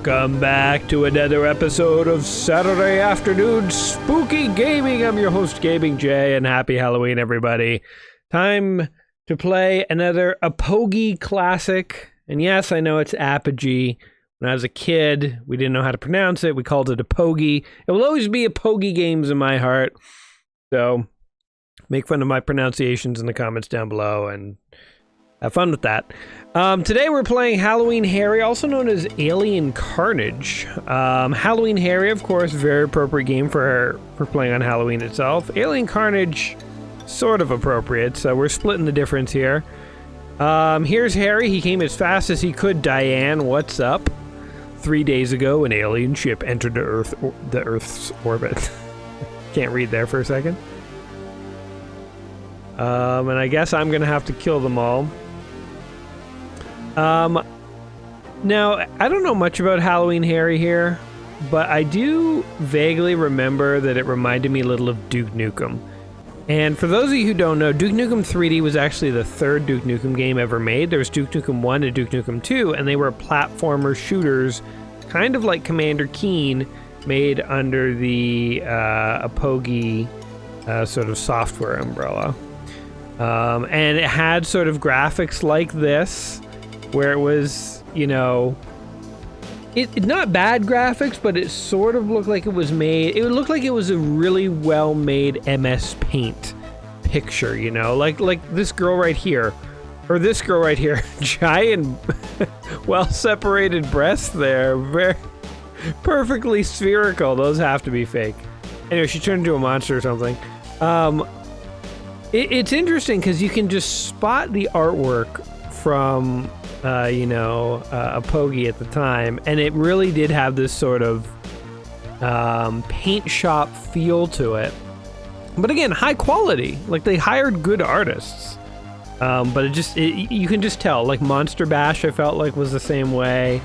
Welcome back to another episode of Saturday Afternoon Spooky Gaming. I'm your host, Gaming Jay, and happy Halloween, everybody. Time to play another Apogee classic. And yes, I know it's Apogee. When I was a kid, we didn't know how to pronounce it. We called it Apogee. It will always be Apogee games in my heart. So make fun of my pronunciations in the comments down below and have fun with that. Today we're playing Halloween Harry, also known as Alien Carnage. Halloween Harry, of course, very appropriate game for playing on Halloween itself. Alien Carnage, sort of appropriate, so we're splitting the difference here. Here's Harry. He came as fast as he could. Diane, what's up? 3 days ago, an alien ship entered the Earth's orbit. Can't read there for a second. And I guess I'm gonna have to kill them all. Now, I don't know much about Halloween Harry here, but I do vaguely remember that it reminded me a little of Duke Nukem. And for those of you who don't know, Duke Nukem 3D was actually the third Duke Nukem game ever made. There was Duke Nukem 1 and Duke Nukem 2, and they were platformer shooters, kind of like Commander Keen, made under the Apogee sort of software umbrella. And it had sort of graphics like this, where it was, you know, it not bad graphics, but it sort of looked like it was made, it looked like it was a really well-made MS Paint picture, you know, like this girl right here, or this girl right here, giant, well-separated breasts there, very perfectly spherical. Those have to be fake. Anyway, she turned into a monster or something. It's interesting because you can just spot the artwork from Apogee at the time, and it really did have this sort of paint shop feel to it. But again, high quality. Like, they hired good artists. But you can just tell. Like, Monster Bash, I felt like, was the same way.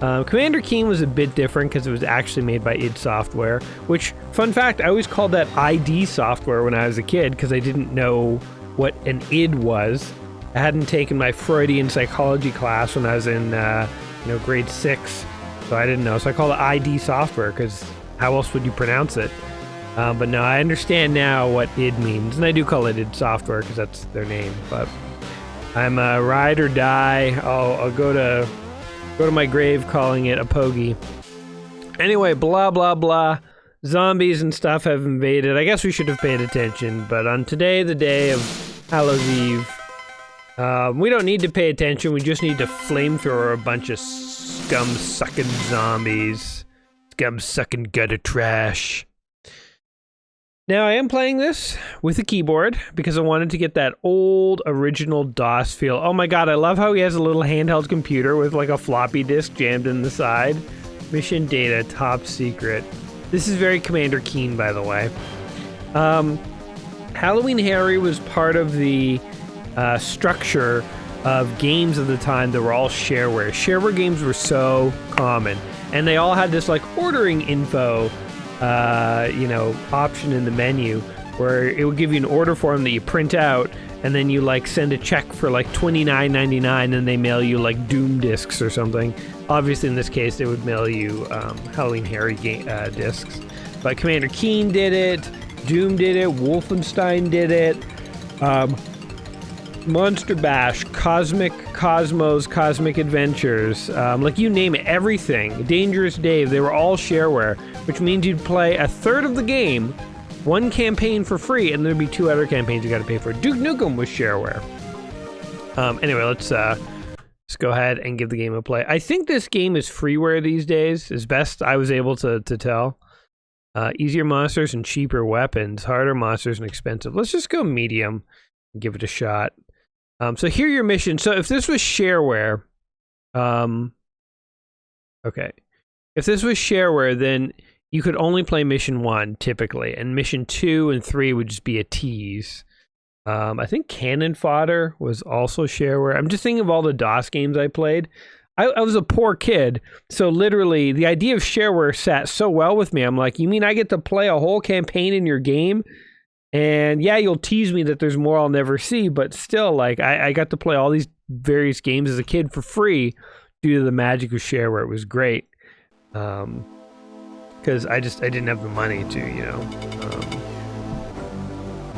Commander Keen was a bit different because it was actually made by id Software, which, fun fact, I always called that ID Software when I was a kid because I didn't know what an id was. I hadn't taken my Freudian psychology class when I was in, grade 6, so I didn't know. So I called it ID Software because how else would you pronounce it? But no, I understand now what id means, and I do call it id Software because that's their name. But I'm a ride or die. I'll go to my grave calling it Apogee. Anyway, blah blah blah. Zombies and stuff have invaded. I guess we should have paid attention. But on today, the day of Hallows Eve, we don't need to pay attention. We just need to flamethrower a bunch of scum-sucking zombies. Scum-sucking gutter trash. Now, I am playing this with a keyboard because I wanted to get that old original DOS feel. Oh my god, I love how he has a little handheld computer with like a floppy disk jammed in the side. Mission data, top secret. This is very Commander Keen, by the way. Halloween Harry was part of the structure of games of the time that were all shareware. Shareware games were so common, and they all had this like ordering info option in the menu where it would give you an order form that you print out, and then you like send a check for like $29.99 and they mail you like Doom discs or something. Obviously in this case they would mail you Halloween Harry discs, but Commander Keen did it, Doom did it, Wolfenstein did it, Monster Bash, Cosmic Cosmos, Cosmic Adventures, like you name it, everything. Dangerous Dave, they were all shareware, which means you'd play a third of the game, one campaign for free, and there'd be 2 other campaigns you gotta pay for. Duke Nukem was shareware. Anyway, let's go ahead and give the game a play. I think this game is freeware these days, as best I was able to tell. Easier monsters and cheaper weapons, harder monsters and expensive. Let's just go medium and give it a shot. So here are your missions. So if this was shareware, okay. If this was shareware, then you could only play mission 1 typically, and mission 2 and 3 would just be a tease. I think Cannon Fodder was also shareware. I'm just thinking of all the DOS games I played. I was a poor kid, so literally the idea of shareware sat so well with me. I'm like, you mean I get to play a whole campaign in your game? And yeah, you'll tease me that there's more I'll never see, but still, like, I got to play all these various games as a kid for free due to the magic of shareware. It was great. Because I didn't have the money to,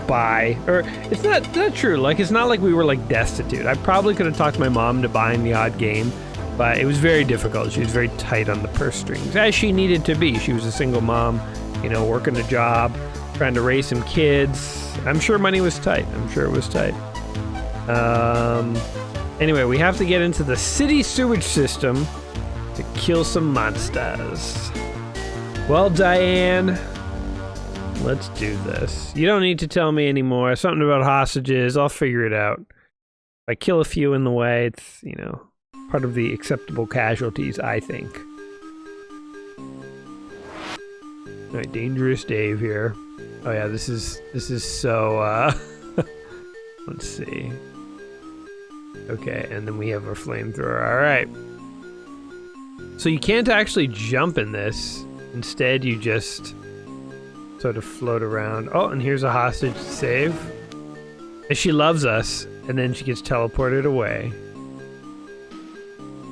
buy, or it's not true. Like, it's not like we were like destitute. I probably could have talked my mom into buying the odd game, but it was very difficult. She was very tight on the purse strings, as she needed to be. She was a single mom, working a job, trying to raise some kids. I'm sure money was tight. I'm sure it was tight. Anyway, we have to get into the city sewage system to kill some monsters. Well, Diane, let's do this. You don't need to tell me anymore. Something about hostages. I'll figure it out. If I kill a few in the way, it's, part of the acceptable casualties, I think. All right, Dangerous Dave here. Oh yeah, this is so, let's see. Okay, and then we have our flamethrower. All right. So you can't actually jump in this. Instead, you just sort of float around. Oh, and here's a hostage to save. And she loves us, and then she gets teleported away.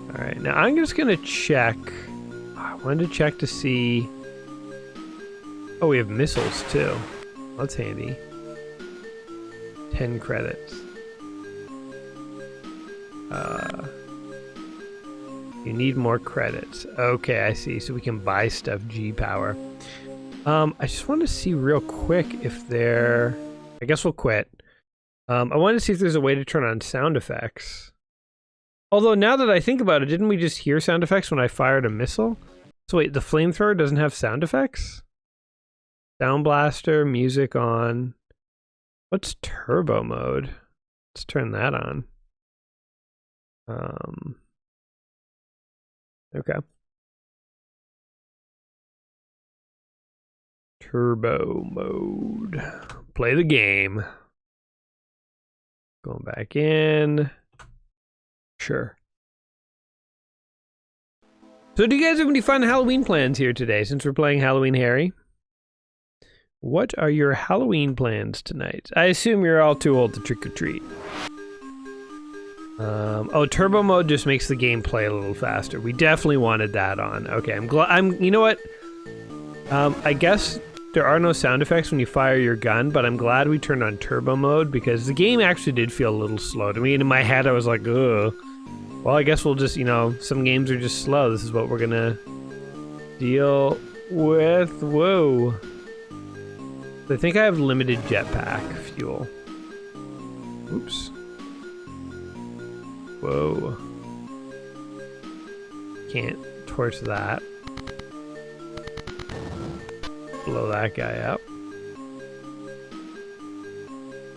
All right, now I'm just gonna check. I wanted to check to see. Oh, we have missiles too. That's handy. 10 credits. You need more credits. Okay, I see. So we can buy stuff. G-Power. I just want to see real quick if there... I guess we'll quit. I wanted to see if there's a way to turn on sound effects. Although now that I think about it, didn't we just hear sound effects when I fired a missile? So wait, the flamethrower doesn't have sound effects? Sound blaster, music on. What's turbo mode? Let's turn that on. Okay. Turbo mode. Play the game. Going back in. Sure. So do you guys have any fun Halloween plans here today, since we're playing Halloween Harry? What are your Halloween plans tonight? I assume you're all too old to trick or treat. Oh, turbo mode just makes the game play a little faster. We definitely wanted that on. Okay, I'm glad. You know what? I guess there are no sound effects when you fire your gun, but I'm glad we turned on turbo mode because the game actually did feel a little slow to me. And in my head, I was like, ugh. Well, I guess we'll just, some games are just slow. This is what we're gonna deal with. Whoa. I think I have limited jetpack fuel. Oops. Whoa. Can't torch that. Blow that guy up.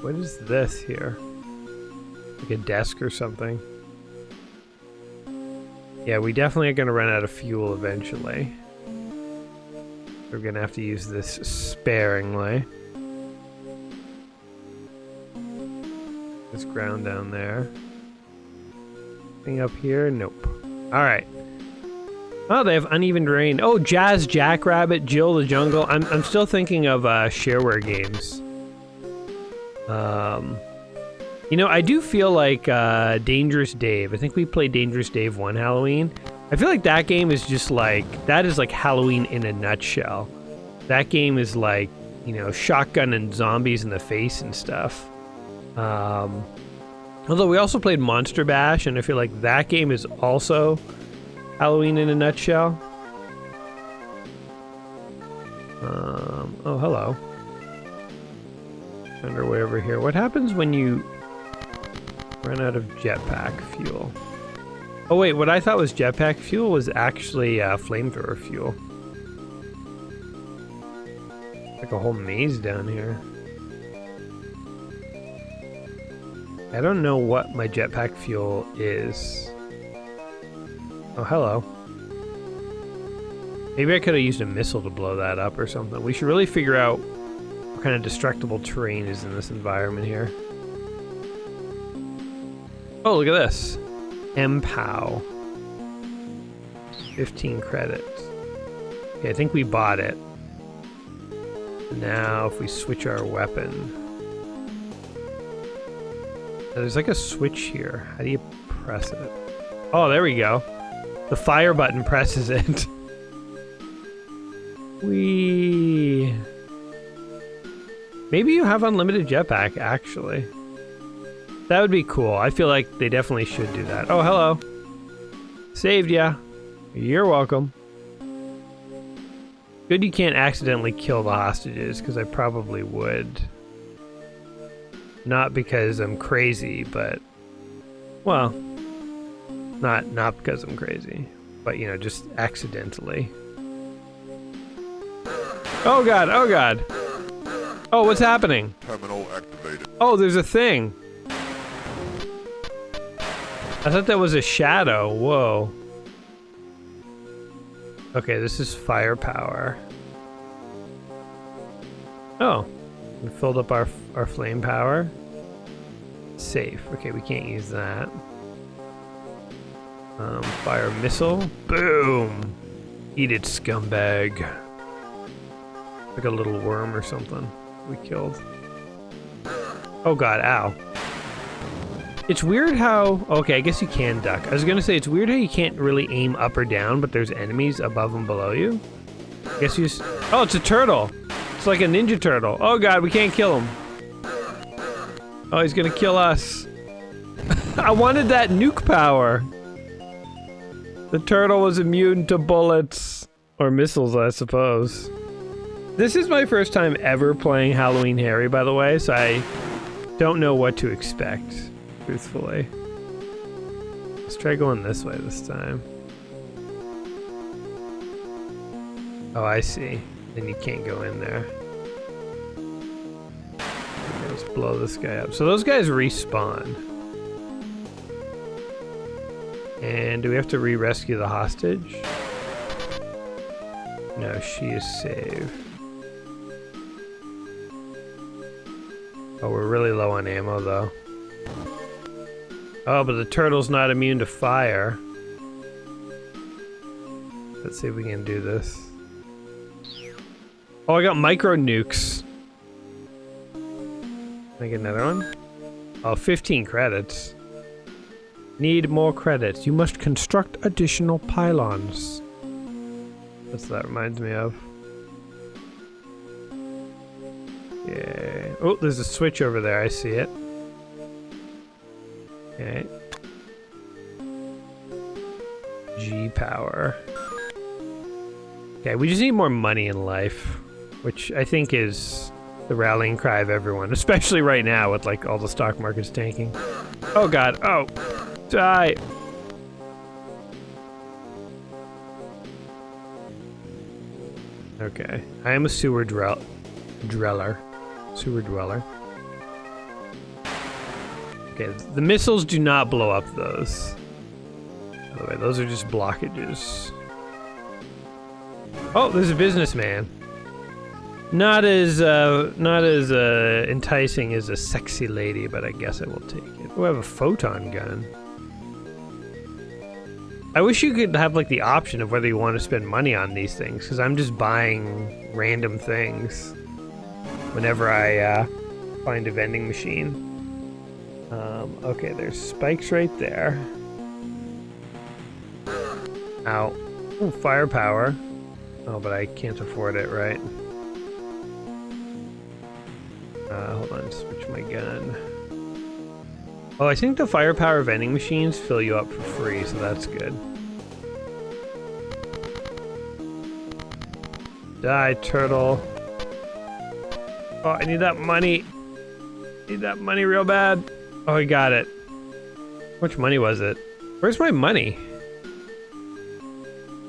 What is this here? Like a desk or something? Yeah, we definitely are gonna run out of fuel eventually. We're gonna have to use this sparingly. There's ground down there. Anything up here? Nope. Alright. Oh, they have uneven terrain. Oh, Jazz Jackrabbit, Jill the Jungle. I'm still thinking of shareware games. I do feel like Dangerous Dave. I think we played Dangerous Dave one Halloween. I feel like that game is just like, that is like Halloween in a nutshell. That game is like, shotgun and zombies in the face and stuff. Although we also played Monster Bash, and I feel like that game is also Halloween in a nutshell. Oh, hello. Find our way over here. What happens when you run out of jetpack fuel? Oh wait, what I thought was jetpack fuel was actually flamethrower fuel. Like a whole maze down here. I don't know what my jetpack fuel is. Oh, hello. Maybe I could have used a missile to blow that up or something. We should really figure out what kind of destructible terrain is in this environment here. Oh, look at this. MPOW. 15 credits. Okay, I think we bought it. Now, if we switch our weapon... There's like a switch here. How do you press it? Oh, there we go. The fire button presses it. Whee! Maybe you have unlimited jetpack, actually. That would be cool. I feel like they definitely should do that. Oh, hello. Saved ya. You're welcome. Good you can't accidentally kill the hostages, because I probably would. Not because I'm crazy, but... Well, not because I'm crazy. But, you know, just accidentally. Oh god, oh god! Oh, what's happening? Terminal activated. Oh, there's a thing! I thought that was a shadow. Whoa. Okay, this is firepower. Oh, we filled up our flame power. Safe. Okay, we can't use that. Fire missile. Boom! Eat it, scumbag. Like a little worm or something we killed. Oh god, ow. It's weird how... Okay, I guess you can duck. I was gonna say, it's weird how you can't really aim up or down, but there's enemies above and below you. I guess you just... Oh, it's a turtle! It's like a ninja turtle. Oh god, we can't kill him. Oh, he's gonna kill us. I wanted that nuke power. The turtle was immune to bullets. Or missiles, I suppose. This is my first time ever playing Halloween Harry, by the way, so I don't know what to expect. Truthfully. Let's try going this way this time. Oh, I see. Then you can't go in there. Okay, let's blow this guy up. So those guys respawn. And do we have to re-rescue the hostage? No, she is safe. Oh, we're really low on ammo, though. Oh, but the turtle's not immune to fire. Let's see if we can do this. Oh, I got micro nukes. Can I get another one? Oh, 15 credits. Need more credits. You must construct additional pylons. That's what that reminds me of. Yeah. Oh, there's a switch over there. I see it. Okay. G power. Okay, we just need more money in life, which I think is the rallying cry of everyone, especially right now with like all the stock markets tanking. Oh god, oh! Die! Okay, I am a sewer dweller. Sewer dweller. Okay, the missiles do not blow up those. By the way, those are just blockages. Oh, there's a businessman. Not as enticing as a sexy lady, but I guess I will take it. Oh, I have a photon gun. I wish you could have like the option of whether you want to spend money on these things, because I'm just buying random things whenever I find a vending machine. Okay, there's spikes right there. Ow. Ooh, firepower. Oh, but I can't afford it, right? Hold on, switch my gun. Oh, I think the firepower vending machines fill you up for free, so that's good. Die, turtle. Oh, I need that money. Need that money real bad. Oh, I got it. How much money was it? Where's my money?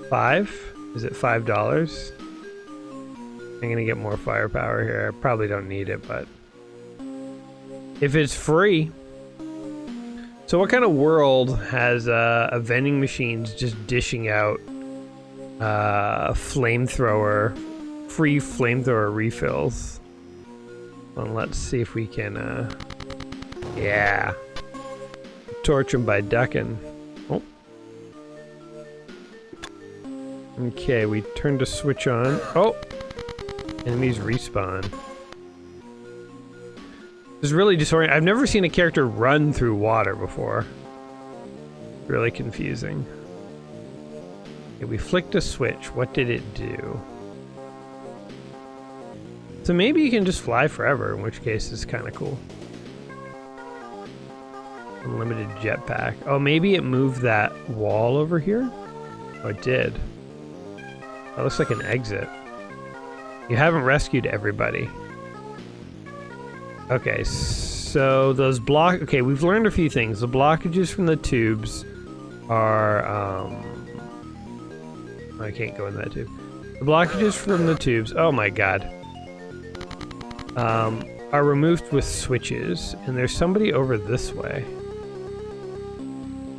5? Is it $5? I'm gonna get more firepower here. I probably don't need it, but if it's free. So what kind of world has a vending machines just dishing out flamethrower, free flamethrower refills? Well, let's see if we can, yeah. Torch him by ducking. Oh. Okay, we turned a switch on. Oh! Enemies respawn. This is really disorienting. I've never seen a character run through water before. Really confusing. Okay, we flicked a switch. What did it do? So maybe you can just fly forever, in which case it's kind of cool. Unlimited jetpack. Oh, maybe it moved that wall over here? Oh, it did. That looks like an exit. You haven't rescued everybody. Okay, so those okay, we've learned a few things. The blockages from the tubes are, I can't go in that tube. The blockages from the tubes, oh my god, are removed with switches, and there's somebody over this way.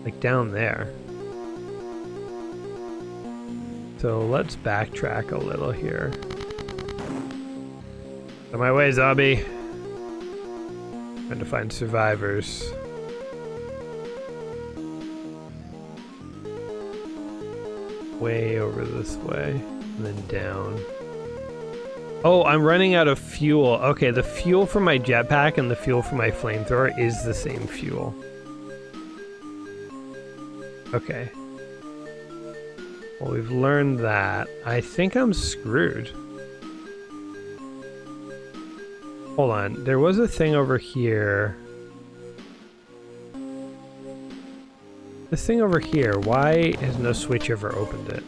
Like down there. So let's backtrack a little here. On my way, zombie. Trying to find survivors. Way over this way, and then down. Oh, I'm running out of fuel. Okay, the fuel for my jetpack and the fuel for my flamethrower is the same fuel. Okay. Well, we've learned that. I think I'm screwed. Hold on. There was a thing over here. This thing over here, why has no switch ever opened it?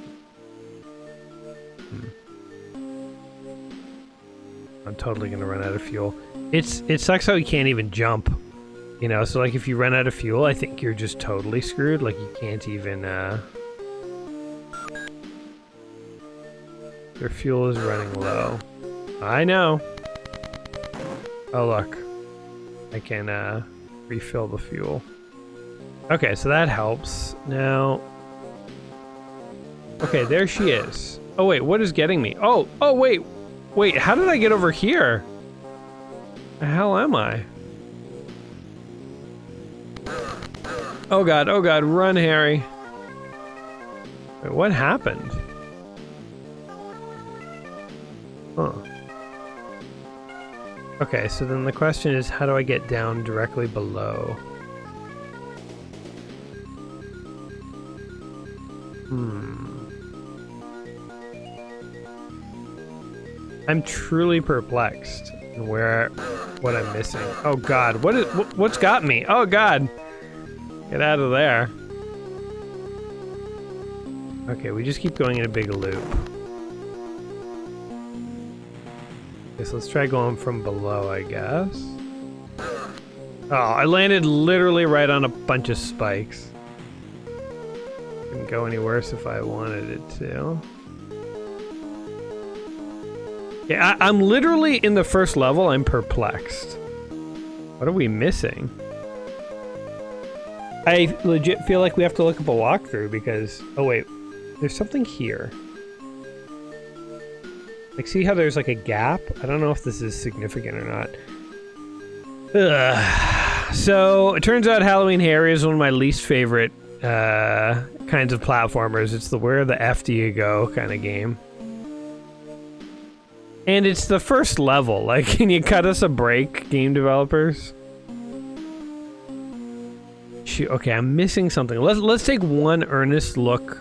I'm totally gonna run out of fuel. It sucks how you can't even jump. You know, so like if you run out of fuel, I think you're just totally screwed. Like you can't even, your fuel is running low. I know. Oh look. I can, refill the fuel. Okay, so that helps. Now... Okay, there she is. Oh wait, what is getting me? Oh, wait! Wait, how did I get over here? The hell am I? Oh god, run, Harry. Wait, what happened? Huh. Okay, so then the question is, how do I get down directly below? I'm truly perplexed in what I'm missing. Oh god, what's got me? Oh god! Get out of there. Okay, we just keep going in a big loop. Okay, so let's try going from below, I guess. Oh, I landed literally right on a bunch of spikes. Couldn't go any worse if I wanted it to. Yeah, I'm literally in the first level, I'm perplexed. What are we missing? I legit feel like we have to look up a walkthrough because... Oh wait, there's something here. Like, see how there's like a gap? I don't know if this is significant or not. Ugh. So, it turns out Halloween Harry is one of my least favorite kinds of platformers. It's the where the F do you go kind of game. And it's the first level. Like, can you cut us a break, game developers? Shoot, okay, I'm missing something. Let's take one earnest look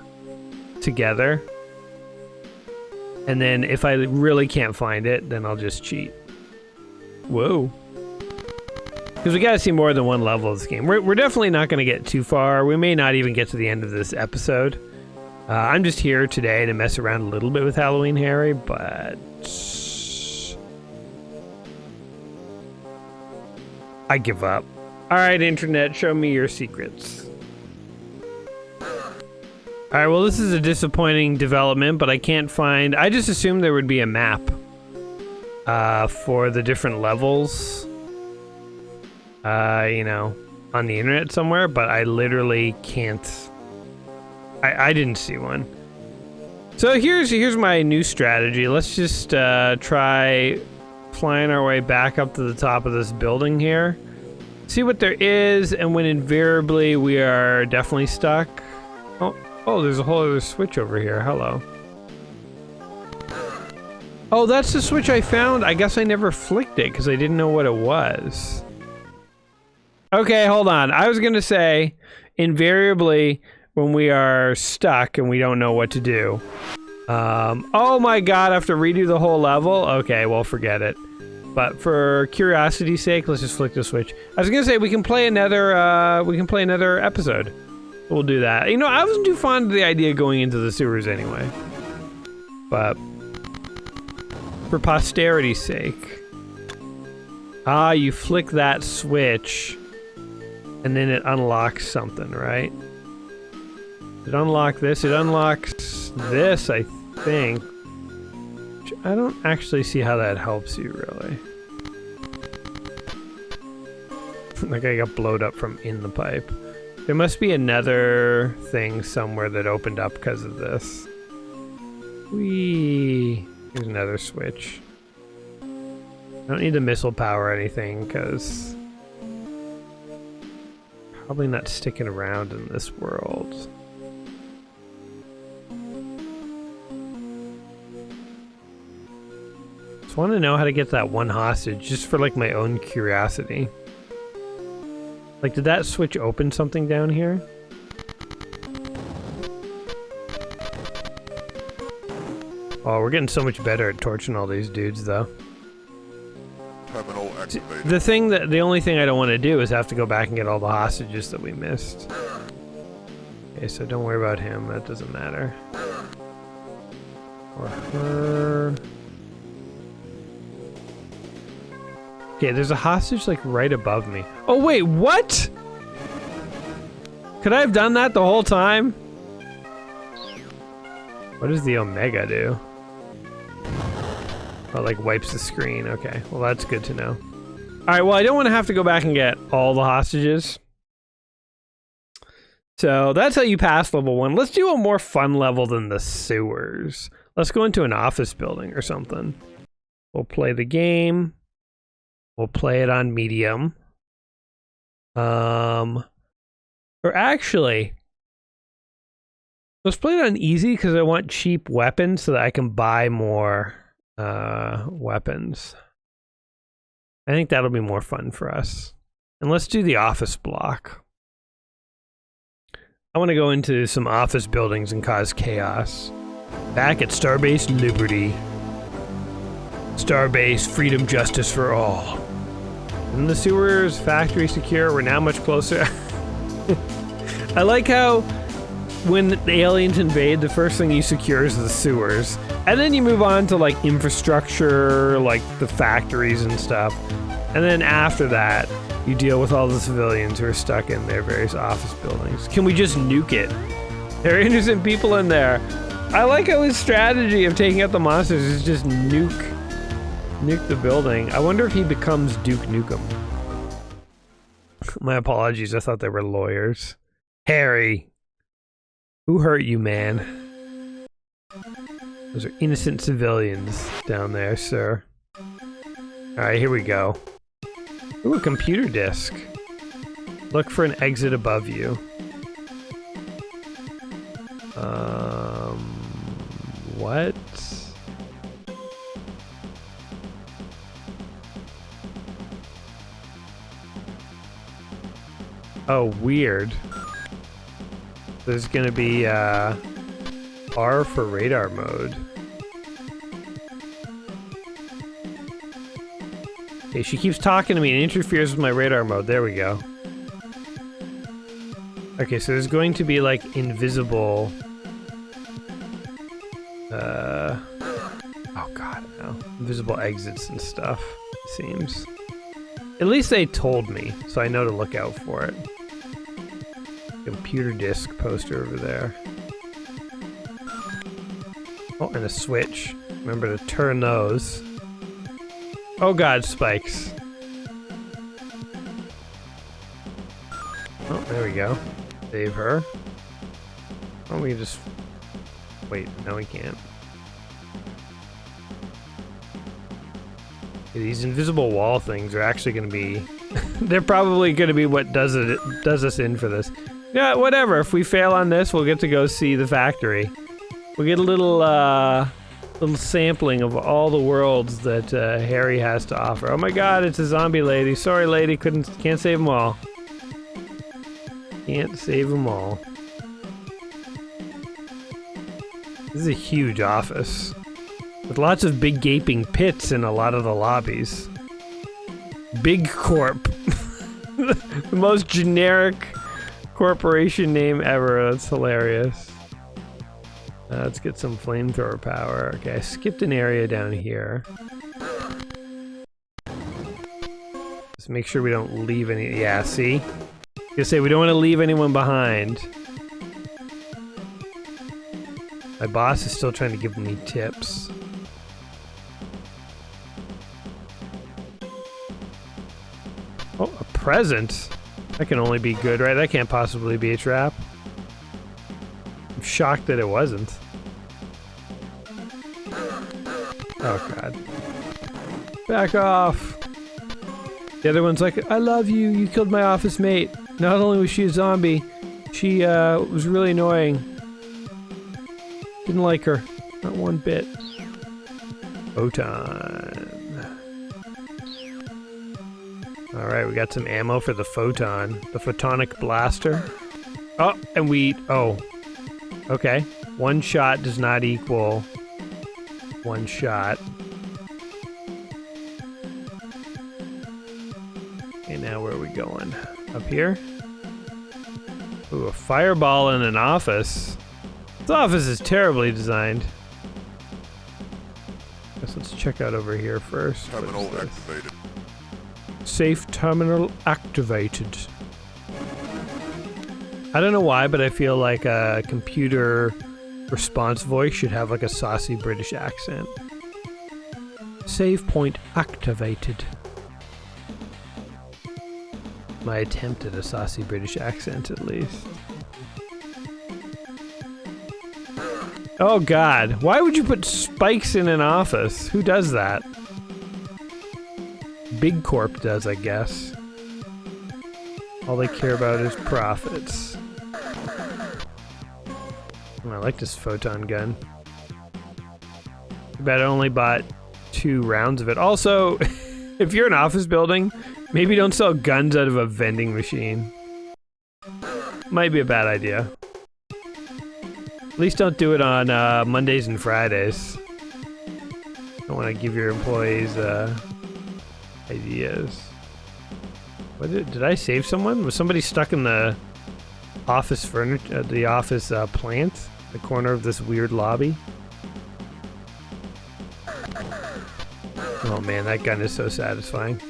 together. And then if I really can't find it, then I'll just cheat. Whoa. Because we gotta see more than one level of this game. We're definitely not gonna get too far. We may not even get to the end of this episode. I'm just here today to mess around a little bit with Halloween Harry, but... I give up. Alright, internet, show me your secrets. Alright, well this is a disappointing development, but I can't find... I just assumed there would be a map for the different levels, you know, on the internet somewhere, but I literally can't... I didn't see one. So here's my new strategy. Let's just try flying our way back up to the top of this building here. See what there is, and when invariably we are definitely stuck. Oh, there's a whole other switch over here. Hello. Oh, that's the switch I found. I guess I never flicked it because I didn't know what it was. Okay, hold on. I was gonna say, invariably, when we are stuck and we don't know what to do, Oh my god, I have to redo the whole level? Okay, well, forget it. But for curiosity's sake, let's just flick the switch. I was gonna say we can play another episode. We'll do that. You know, I wasn't too fond of the idea of going into the sewers anyway. But for posterity's sake. Ah, you flick that switch and then it unlocks something, right? It unlocks this, it unlocks this, I think. Which I don't actually see how that helps you, really. Like I got blowed up from in the pipe. There must be another thing somewhere that opened up because of this. Whee! Here's another switch. I don't need the missile power or anything, because... probably not sticking around in this world. Just want to know how to get that one hostage, just for like my own curiosity. Like, did that switch open something down here? Oh, we're getting so much better at torching all these dudes, though. Terminal activated. The only thing I don't want to do is have to go back and get all the hostages that we missed. Okay, so don't worry about him. That doesn't matter. Or her. Okay, there's a hostage like right above me. Oh wait, what? Could I have done that the whole time? What does the Omega do? Oh, like wipes the screen. Okay, well that's good to know. Alright, well I don't want to have to go back and get all the hostages. So that's how you pass level 1. Let's do a more fun level than the sewers. Let's go into an office building or something. We'll play the game. We'll play it on medium. Or actually, let's play it on easy because I want cheap weapons so that I can buy more weapons. I think that'll be more fun for us. And let's do the office block. I want to go into some office buildings and cause chaos. Back at Starbase Liberty. Starbase Freedom Justice for All. In the sewers, factory secure, we're now much closer. I like how when the aliens invade, the first thing you secure is the sewers. And then you move on to like infrastructure, like the factories and stuff. And then after that, you deal with all the civilians who are stuck in their various office buildings. Can we just nuke it? There are innocent people in there. I like how his strategy of taking out the monsters is just nuke the building. I wonder if he becomes Duke Nukem. My apologies, I thought they were lawyers. Harry, who hurt you, man? Those are innocent civilians down there, sir. Alright, here we go. Ooh, a computer disk. Look for an exit above you. What? Oh, weird. There's gonna be, R for radar mode. Okay, she keeps talking to me and interferes with my radar mode. There we go. Okay, so there's going to be, like, invisible... oh god, no. Invisible exits and stuff, it seems. At least they told me, so I know to look out for it. Computer disk poster over there. Oh, and a switch. Remember to turn those. Oh god, spikes. Oh, there we go. Save her. Oh, we can just... Wait, no we can't. These invisible wall things are actually going to be... they're probably going to be what does us in for this. Yeah, whatever. If we fail on this, we'll get to go see the factory. We'll get a little sampling of all the worlds that Harry has to offer. Oh my god, it's a zombie lady. Sorry, lady, can't save them all. Can't save them all. This is a huge office with lots of big gaping pits in a lot of the lobbies. Big Corp. The most generic corporation name ever. That's hilarious. Let's get some flamethrower power. Okay, I skipped an area down here. Let's make sure we don't leave any. Yeah, see? I say we don't want to leave anyone behind. My boss is still trying to give me tips. Oh, a present? That can only be good, right? That can't possibly be a trap. I'm shocked that it wasn't. Oh, God. Back off! The other one's like, I love you, you killed my office mate. Not only was she a zombie, she was really annoying. Didn't like her. Not one bit. Photon. Alright, we got some ammo for the photon. The photonic blaster. Oh, and oh. Okay. One shot does not equal one shot. Okay, now where are we going? Up here? Ooh, a fireball in an office. This office is terribly designed. Guess let's check out over here first. Terminal activated. Safe terminal activated. I don't know why, but I feel like a computer response voice should have like a saucy British accent. Save point activated. My attempt at a saucy British accent, at least. Oh God, why would you put spikes in an office? Who does that? Big Corp does, I guess. All they care about is profits. Oh, I like this photon gun. I bet I only bought 2 rounds of it. Also, if you're an office building, maybe don't sell guns out of a vending machine. Might be a bad idea. At least don't do it on Mondays and Fridays. Don't want to give your employees ideas. What did I save someone? Was somebody stuck in the office furniture, the office plant, the corner of this weird lobby? Oh man, that gun is so satisfying.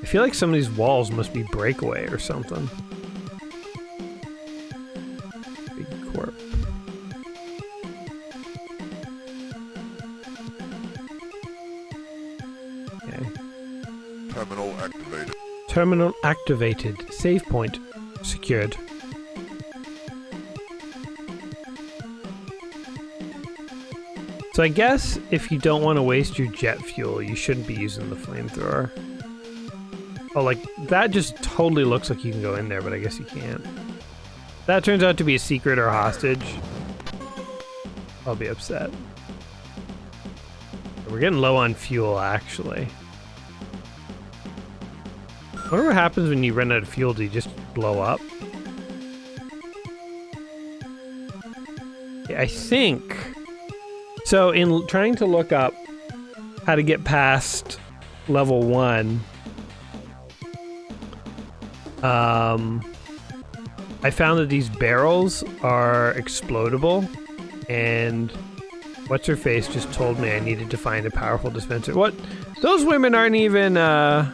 I feel like some of these walls must be breakaway or something. Big Corp. Okay. Terminal activated. Terminal activated. Save point secured. So I guess if you don't want to waste your jet fuel, you shouldn't be using the flamethrower. Oh, like, that just totally looks like you can go in there, but I guess you can't. That turns out to be a secret or a hostage. I'll be upset. We're getting low on fuel, actually. I wonder what happens when you run out of fuel. Do you just blow up? Yeah, I think... So, in trying to look up how to get past level 1, I found that these barrels are explodable, and what's-her-face just told me I needed to find a powerful dispenser. What? Those women aren't even, micro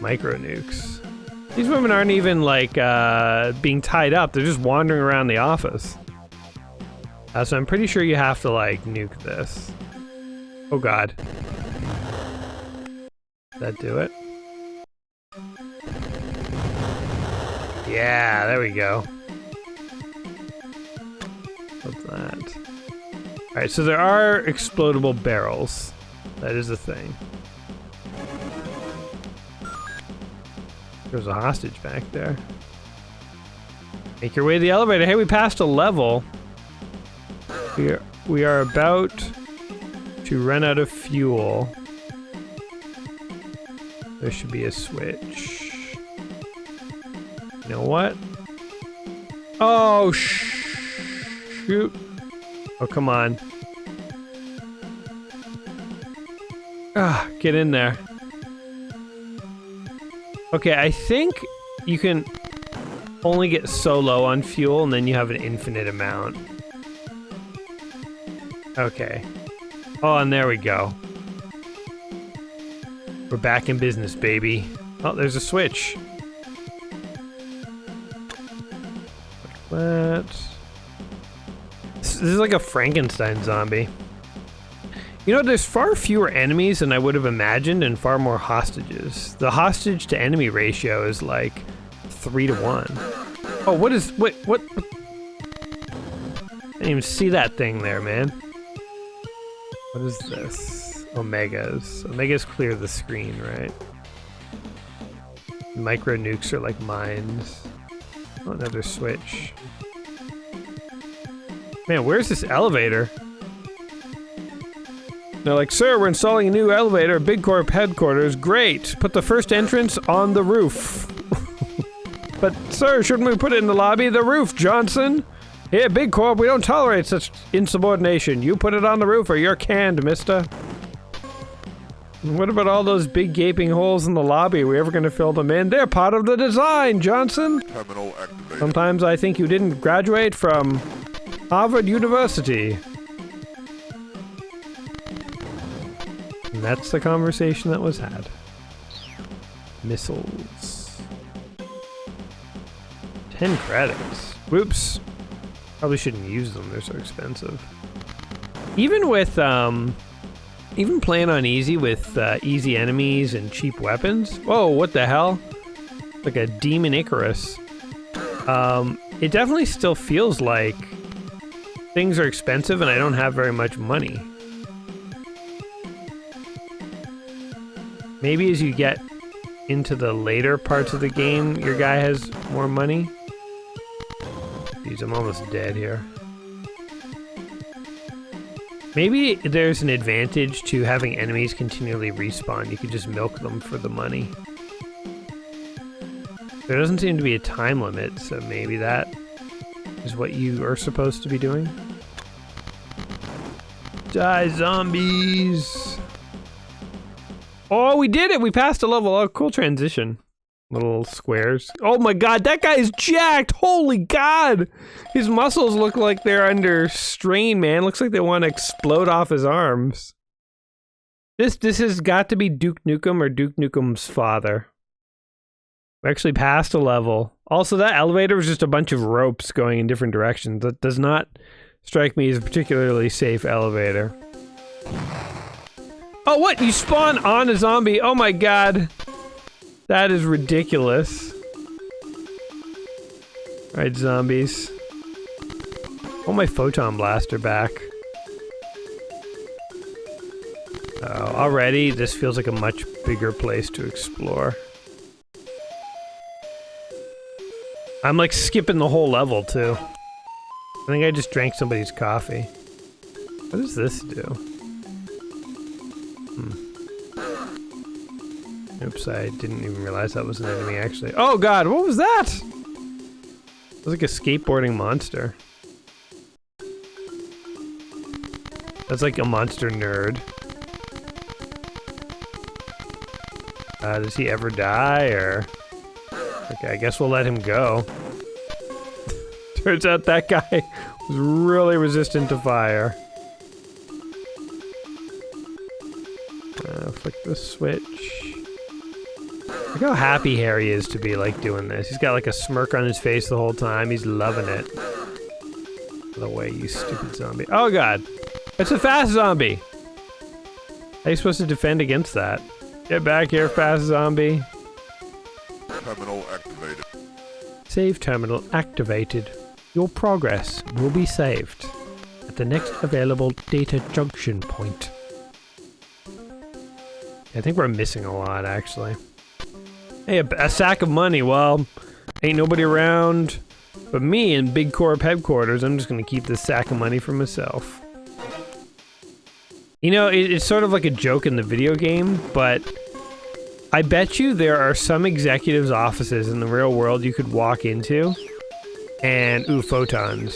nukes. These women aren't even, like, being tied up. They're just wandering around the office. So I'm pretty sure you have to, like, nuke this. Oh God. Did that do it? Yeah, there we go. What's that? Alright, so there are explodable barrels. That is a thing. There's a hostage back there. Make your way to the elevator. Hey, we passed a level. We are about to run out of fuel. There should be a switch. You know what? Oh, shoot. Oh, come on. Ah, get in there. Okay, I think you can only get so low on fuel and then you have an infinite amount. Okay. Oh, and there we go. We're back in business, baby. Oh, there's a switch. Like that. This is like a Frankenstein zombie. You know, there's far fewer enemies than I would have imagined and far more hostages. The hostage to enemy ratio is like 3 to 1. Oh, what? I didn't even see that thing there, man. What is this? Omegas. Omegas clear the screen, right? Micro nukes are like mines. Oh, another switch. Man, where's this elevator? They're like, sir, we're installing a new elevator at Big Corp headquarters. Great. Put the first entrance on the roof. But, sir, shouldn't we put it in the lobby? The roof, Johnson. Here, Big Corp, we don't tolerate such insubordination. You put it on the roof or you're canned, mister. And what about all those big gaping holes in the lobby? Are we ever going to fill them in? They're part of the design, Johnson. Terminal activated. Sometimes I think you didn't graduate from Harvard University. And that's the conversation that was had. Missiles. 10 credits. Whoops. Probably shouldn't use them, they're so expensive. Even with, even playing on easy with easy enemies and cheap weapons. Whoa, what the hell? Like a Demon Icarus. It definitely still feels like things are expensive and I don't have very much money. Maybe as you get into the later parts of the game, your guy has more money. Jeez, I'm almost dead here. Maybe there's an advantage to having enemies continually respawn. You could just milk them for the money. There doesn't seem to be a time limit, so maybe that is what you are supposed to be doing. Die, zombies! Oh, we did it! We passed a level. Oh, cool transition. Little squares. Oh my god, that guy is jacked! Holy god! His muscles look like they're under strain, man. Looks like they want to explode off his arms. This has got to be Duke Nukem or Duke Nukem's father. We actually passed a level. Also, that elevator was just a bunch of ropes going in different directions. That does not strike me as a particularly safe elevator. Oh, what? You spawn on a zombie? Oh my god. That is ridiculous. Alright, zombies. Oh, my photon blaster back. Oh, already this feels like a much bigger place to explore. I'm like skipping the whole level too. I think I just drank somebody's coffee. What does this do? Oops, I didn't even realize that was an enemy actually. Oh god, what was that? It was like a skateboarding monster. That's like a monster nerd. Does he ever die, or? Okay, I guess we'll let him go. Turns out that guy was really resistant to fire. Flick the switch. Look how happy Harry is to be like doing this. He's got like a smirk on his face the whole time. He's loving it. The way, you stupid zombie. Oh god! It's a fast zombie! How are you supposed to defend against that? Get back here, fast zombie. Terminal activated. Save terminal activated. Your progress will be saved at the next available data junction point. I think we're missing a lot, actually. Hey, a sack of money. Well, ain't nobody around but me in Big Corp headquarters. I'm just gonna keep this sack of money for myself. You know, it's sort of like a joke in the video game, but I bet you there are some executives' offices in the real world you could walk into, and ooh, photons.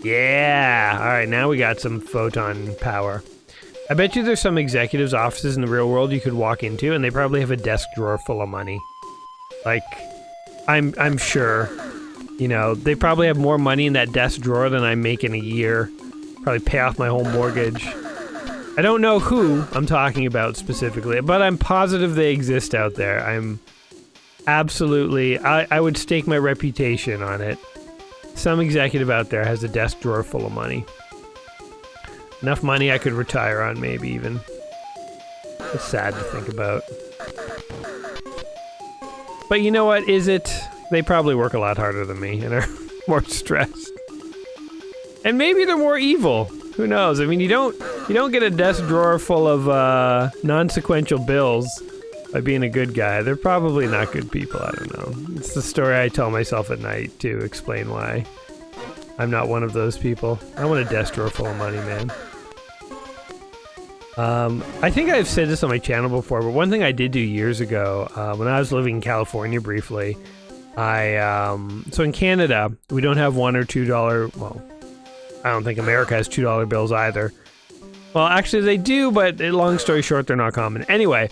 Yeah. All right, now we got some photon power. I bet you there's some executives' offices in the real world you could walk into, and they probably have a desk drawer full of money. Like, I'm sure. You know, they probably have more money in that desk drawer than I make in a year. Probably pay off my whole mortgage. I don't know who I'm talking about specifically, but I'm positive they exist out there. I'm absolutely... I would stake my reputation on it. Some executive out there has a desk drawer full of money. Enough money I could retire on, maybe, even. It's sad to think about. But you know what, is it? They probably work a lot harder than me and are more stressed. And maybe they're more evil. Who knows? I mean, you don't get a desk drawer full of non-sequential bills by being a good guy. They're probably not good people, I don't know. It's the story I tell myself at night to explain why I'm not one of those people. I want a desk drawer full of money, man. I think I've said this on my channel before, but one thing I did do years ago, when I was living in California briefly, so in Canada, we don't have $1 or $2, well, I don't think America has $2 bills either. Well, actually they do, but long story short, they're not common. Anyway,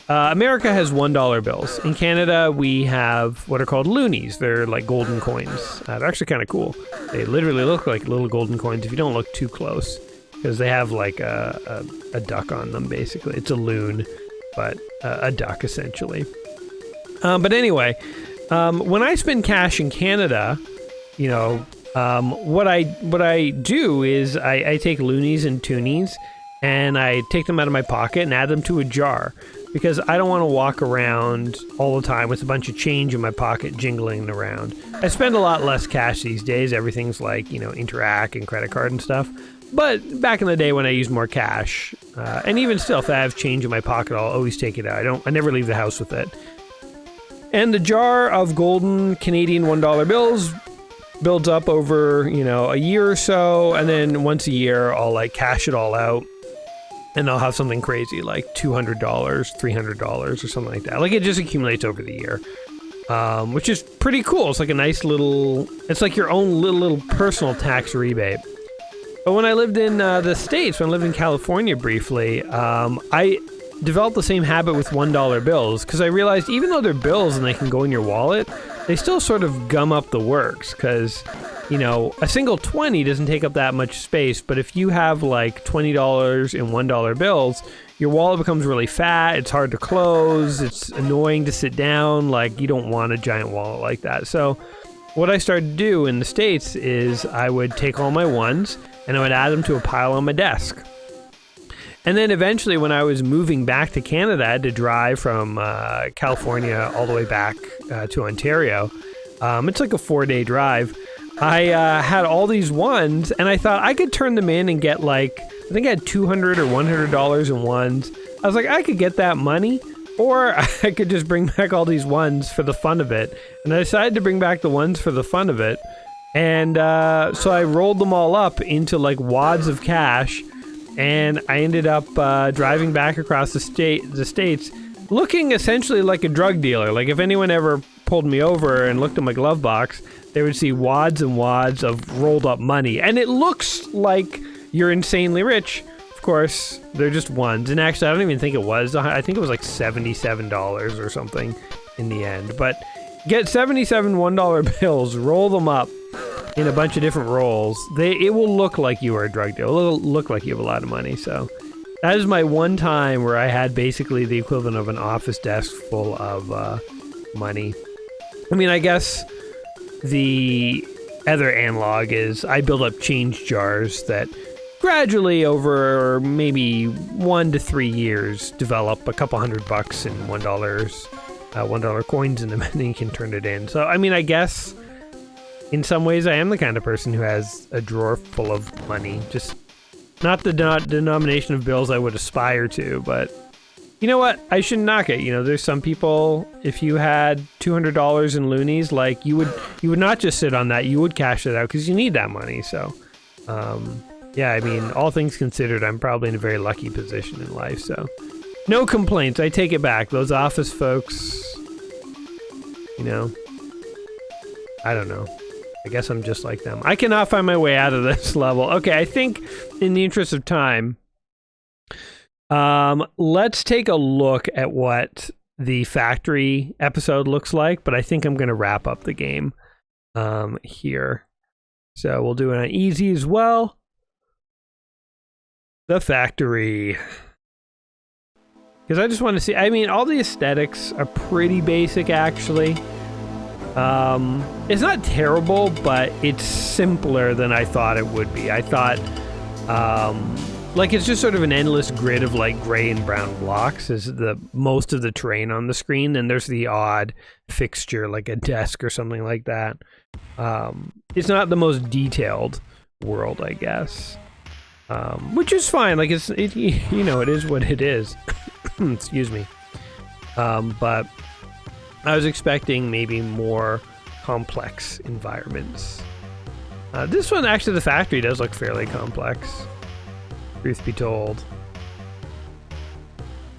America has $1 bills. In Canada, we have what are called loonies. They're like golden coins. They're actually kind of cool. They literally look like little golden coins if you don't look too close. Because they have like a duck on them, basically. It's a loon, but a duck, essentially. But anyway, when I spend cash in Canada, you know, what I do is I take loonies and toonies, and I take them out of my pocket and add them to a jar. Because I don't want to walk around all the time with a bunch of change in my pocket jingling around. I spend a lot less cash these days. Everything's like, you know, Interac and credit card and stuff. But back in the day when I used more cash, and even still, if I have change in my pocket, I'll always take it out. I never leave the house with it. And the jar of golden Canadian $1 bills builds up over, you know, a year or so, and then once a year, I'll like cash it all out, and I'll have something crazy like $200, $300, or something like that. Like it just accumulates over the year, which is pretty cool. It's like a nice little, it's like your own little personal tax rebate. But when I lived in the States, when I lived in California briefly, I developed the same habit with $1 bills, because I realized even though they're bills and they can go in your wallet, they still sort of gum up the works, because, you know, a single 20 doesn't take up that much space, but if you have like $20 in $1 bills, your wallet becomes really fat, it's hard to close, it's annoying to sit down, like you don't want a giant wallet like that. So what I started to do in the States is I would take all my ones and I would add them to a pile on my desk. And then eventually when I was moving back to Canada, I had to drive from California all the way back to Ontario. It's like a 4-day drive. I had all these ones, and I thought I could turn them in and get like, I think I had $200 or $100 in ones. I was like, I could get that money, or I could just bring back all these ones for the fun of it. And I decided to bring back the ones for the fun of it. And so I rolled them all up into like wads of cash, and I ended up driving back across the states, looking essentially like a drug dealer. Like if anyone ever pulled me over and looked at my glove box, they would see wads and wads of rolled up money. And it looks like you're insanely rich. Of course, they're just ones. And actually, I don't even think it was. I think it was like $77 or something in the end. But get 77 $1 bills, roll them up in a bunch of different rolls. It will look like you are a drug dealer. It will look like you have a lot of money. So that is my one time where I had basically the equivalent of an office desk full of money. I mean, I guess the other analog is I build up change jars that gradually over maybe 1 to 3 years develop a couple $100 in $1 coins in them, and then you can turn it in. So I mean, I guess in some ways I am the kind of person who has a drawer full of money, just not the denomination of bills I would aspire to. But you know what, I shouldn't knock it. You know, there's some people, if you had $200 in loonies, like you would not just sit on that, you would cash it out because you need that money. So yeah, I mean, all things considered, I'm probably in a very lucky position in life. So No complaints. I take it back. Those office folks, you know, I don't know. I guess I'm just like them. I cannot find my way out of this level. Okay, I think in the interest of time, let's take a look at what the factory episode looks like, but I think I'm going to wrap up the game here. So we'll do it on easy as well. The factory. Because I just want to see, I mean, all the aesthetics are pretty basic, actually. It's not terrible, but it's simpler than I thought it would be. I thought, like, it's just sort of an endless grid of, like, gray and brown blocks is the most of the terrain on the screen. And there's the odd fixture, like a desk or something like that. It's not the most detailed world, I guess. Which is fine. Like, you know, it is what it is. Excuse me. But I was expecting maybe more complex environments. This one, actually, the factory does look fairly complex. Truth be told.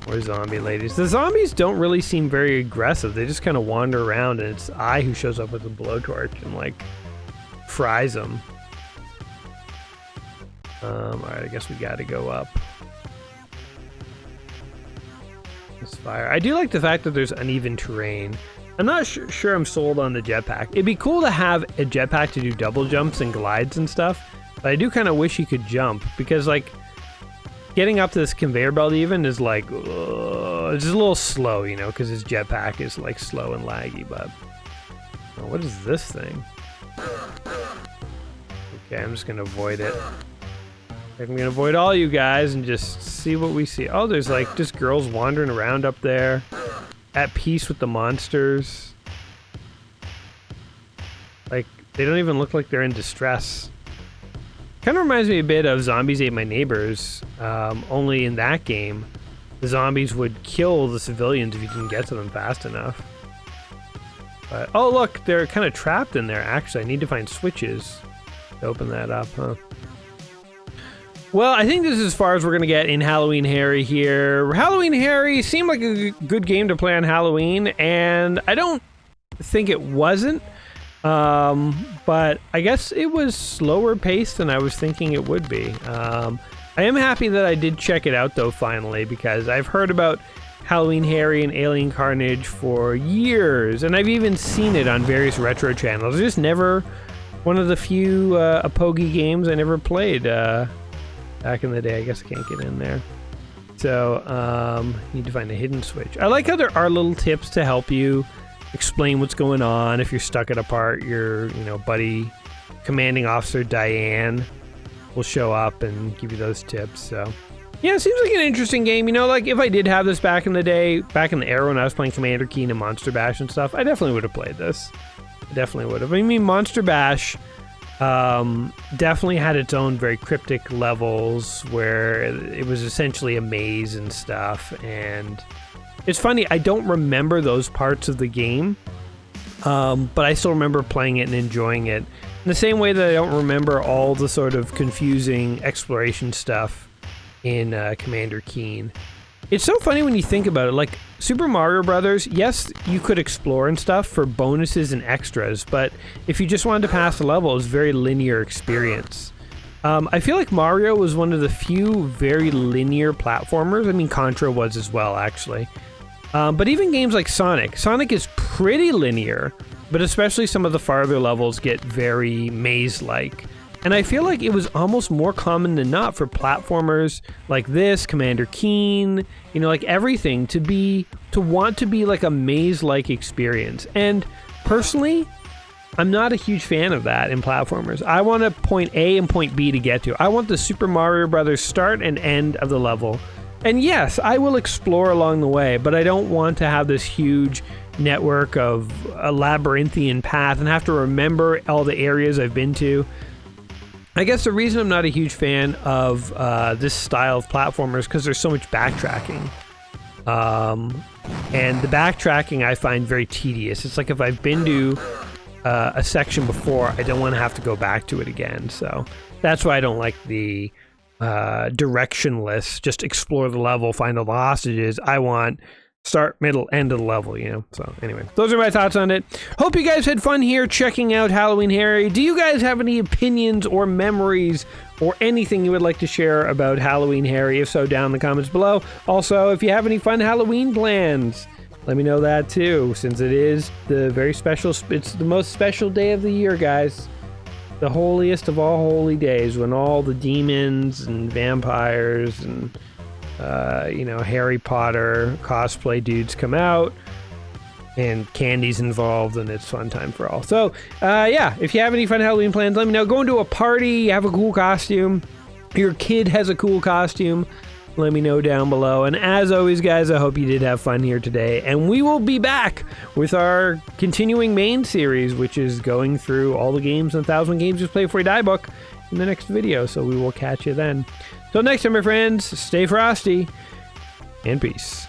Or zombie ladies. The zombies don't really seem very aggressive. They just kind of wander around, and it's I who shows up with a blowtorch and, like, fries them. Alright, I guess we gotta go up. This fire. I do like the fact that there's uneven terrain. I'm not sure I'm sold on the jetpack. It'd be cool to have a jetpack to do double jumps and glides and stuff, but I do kind of wish you could jump, because, like, getting up to this conveyor belt even is, like, it's just a little slow, you know, because his jetpack is, like, slow and laggy, but... Oh, what is this thing? Okay, I'm just gonna avoid it. I'm gonna avoid all you guys and just see what we see. Oh, there's, like, just girls wandering around up there, at peace with the monsters. Like, they don't even look like they're in distress. Kind of reminds me a bit of Zombies Ate My Neighbors, only in that game, the zombies would kill the civilians if you didn't get to them fast enough. But, oh look, they're kind of trapped in there, actually. I need to find switches to open that up, huh? Well, I think this is as far as we're going to get in Halloween Harry here. Halloween Harry seemed like a good game to play on Halloween, and I don't think it wasn't. But I guess it was slower paced than I was thinking it would be. I am happy that I did check it out, though, finally, because I've heard about Halloween Harry and Alien Carnage for years, and I've even seen it on various retro channels. It's just never one of the few Apogi games I never played back in the day. I guess I can't get in there. So, need to find a hidden switch. I like how there are little tips to help you explain what's going on. If you're stuck at a part, your, you know, buddy, commanding officer Diane will show up and give you those tips. So, yeah, it seems like an interesting game. You know, like, if I did have this back in the day, back in the era when I was playing Commander Keen and Monster Bash and stuff, I definitely would have played this. I definitely would have. I mean, Monster Bash definitely had its own very cryptic levels where it was essentially a maze and stuff, and it's funny, I don't remember those parts of the game, but I still remember playing it and enjoying it in the same way that I don't remember all the sort of confusing exploration stuff in Commander Keen. It's so funny when you think about it. Like, Super Mario Brothers, yes, you could explore and stuff for bonuses and extras, but if you just wanted to pass the level, it was a very linear experience. I feel like Mario was one of the few very linear platformers. I mean, Contra was as well, actually. But even games like Sonic. Sonic is pretty linear, but especially some of the farther levels get very maze-like. And I feel like it was almost more common than not for platformers like this, Commander Keen, you know, like everything to want to be like a maze-like experience. And personally, I'm not a huge fan of that in platformers. I want a point A and point B to get to. I want the Super Mario Brothers start and end of the level. And yes, I will explore along the way, but I don't want to have this huge network of a labyrinthian path and have to remember all the areas I've been to. I guess the reason I'm not a huge fan of this style of platformers because there's so much backtracking. And the backtracking I find very tedious. It's like if I've been to a section before, I don't want to have to go back to it again. So that's why I don't like the directionless, just explore the level, find all the hostages. I want start, middle, end of the level, you know? So anyway, those are my thoughts on it. Hope you guys had fun here checking out Halloween Harry. Do you guys have any opinions or memories or anything you would like to share about Halloween Harry? If so, down in the comments below. Also, if you have any fun Halloween plans, let me know that too, since it is the very special, it's the most special day of the year, guys. The holiest of all holy days, when all the demons and vampires and you know, Harry Potter cosplay dudes come out, and candy's involved, and it's fun time for all. So, yeah, if you have any fun Halloween plans, let me know. Going to a party, have a cool costume, your kid has a cool costume, let me know down below. And as always, guys, I hope you did have fun here today, and we will be back with our continuing main series, which is going through all the games in 1,000 Games Just Play Before You Die book in the next video, so we will catch you then. Till next time, my friends, stay frosty, and peace.